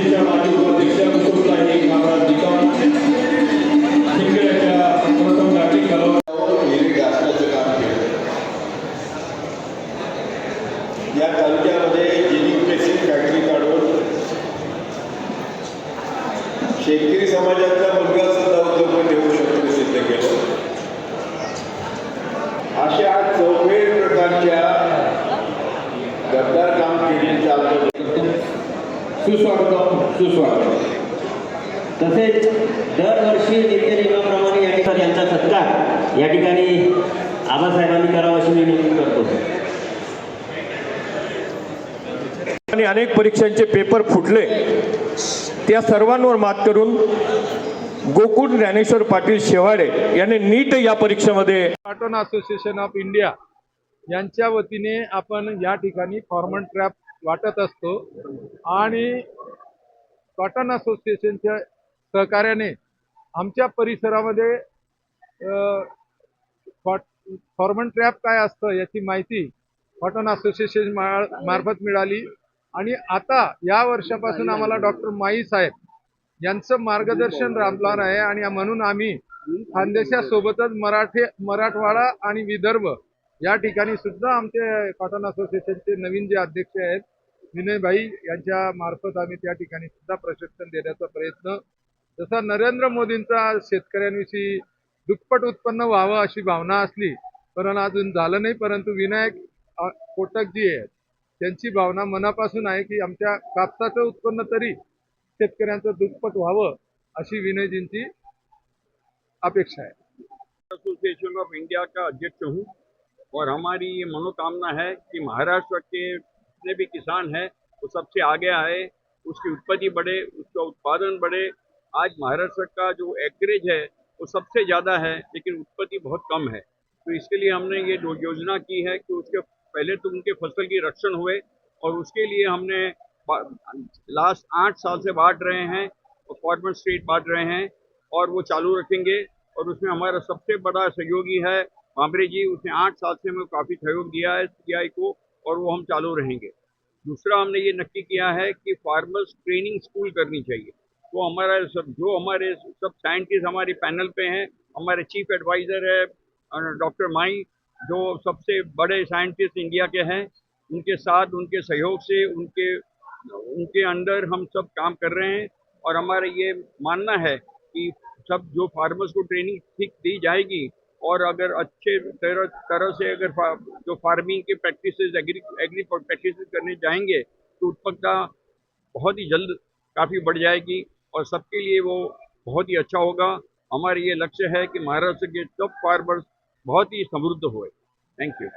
असोसिएशनच्या माजी उपाध्यक्ष कुसुमताई कामराज निकम शेतकऱ्याच्या प्रथम नागरिक कलावर विहिरी घासण्याचं काम केलं. या तालुक्यामध्ये जिनिंग प्रेसिंग फॅक्टरी काढून शेतकरी समाजातला मुलगा सुद्धा उद्योगपती होऊ शकतो हे सिद्ध केलं. अशा चौफेर प्रकारच्या गद्दार कामगिरी चालतं. सुस्वागत. तसेच दरवर्षी नित्यनियमाप्रमाणे या ठिकाणी यांचा सत्कार या ठिकाणी आबासाहेबांनी करावा अशी मी विनंती करतो. आणि अनेक परीक्षांचे पेपर फुटले, त्या सर्वांवर मात करून गोकुळ ज्ञानेश्वर पाटील शेवाडे यांनी नीट या परीक्षेमध्ये कॉटन असोसिएशन ऑफ इंडिया यांच्या वतीने आपण या ठिकाणी फॉर्मन ट्रॅप वाटत असतो आणि कॉटन असोसिएशनच्या सहकार्याने आमच्या परिसरामध्ये फॉर्मन ट्रॅप काय असतं याची माहिती कॉटन असोसिएशन मार्फत मिळाली आणि आता या वर्षापासून आम्हाला डॉक्टर माई साहेब यांचं मार्गदर्शन लाभणार आहे आणि म्हणून आम्ही खानदेशासोबतच मराठवाडा आणि विदर्भ या ठिकाणी सुद्धा आमचे कॉटन असोसिएशनचे नवीन जे अध्यक्ष आहेत विनय भाई यांच्या मार्फत आम्ही त्या ठिकाणी सुद्धा प्रशिक्षण देण्याचा प्रयत्न, जसा नरेंद्र मोदींचा शेतकऱ्यांविषयी दुप्पट उत्पन्न व्हावं अशी भावना असली पण अजून झालं नाही, परंतु विनायक कोटक जी आहेत त्यांची भावना मनापासून आहे की आमच्या कापसाचं उत्पन्न तरी शेतकऱ्यांचं दुप्पट व्हावं अशी विनयजींची अपेक्षा है। एसोसिएशन ऑफ इंडिया का अध्यक्ष हूँ और हमारी ये मनोकामना है कि महाराष्ट्र के जितने भी किसान हैं वो सबसे आगे आए, उसकी उत्पत्ति बढ़े, उसका उत्पादन बढ़े। आज महाराष्ट्र का जो एकरेज है वो सबसे ज़्यादा है लेकिन उत्पत्ति बहुत कम है, तो इसके लिए हमने ये योजना की है कि उसके पहले तो उनके फसल की रक्षण हुए और उसके लिए हमने लास्ट 8 साल से बांट रहे हैं और फॉर्मर स्ट्रीट बांट रहे हैं और वो चालू रखेंगे। और उसमें हमारा सबसे बड़ा सहयोगी है भांबरे जी, उसने 8 साल से हमें काफ़ी सहयोग दिया है सीआई को और वो हम चालू रहेंगे। दूसरा हमने ये नक्की किया है कि फार्मर्स ट्रेनिंग स्कूल करनी चाहिए, तो हमारा हमारे सब साइंटिस्ट हमारे पैनल पे हैं, हमारे चीफ एडवाइज़र है डॉक्टर माई जो सबसे बड़े साइंटिस्ट इंडिया के हैं, उनके साथ उनके सहयोग से उनके अंडर हम सब काम कर रहे हैं। और हमारा ये मानना है कि सब जो फार्मर्स को ट्रेनिंग ठीक दी जाएगी और अगर अच्छे तरह से अगर जो फार्मिंग के प्रैक्टिसेस एग्री प्रैक्टिसेस करने जाएंगे तो उत्पादकता बहुत ही जल्द काफ़ी बढ़ जाएगी और सबके लिए वो बहुत ही अच्छा होगा। हमारा ये लक्ष्य है कि महाराष्ट्र के सब फार्मर्स बहुत ही समृद्ध हुए। Thank you.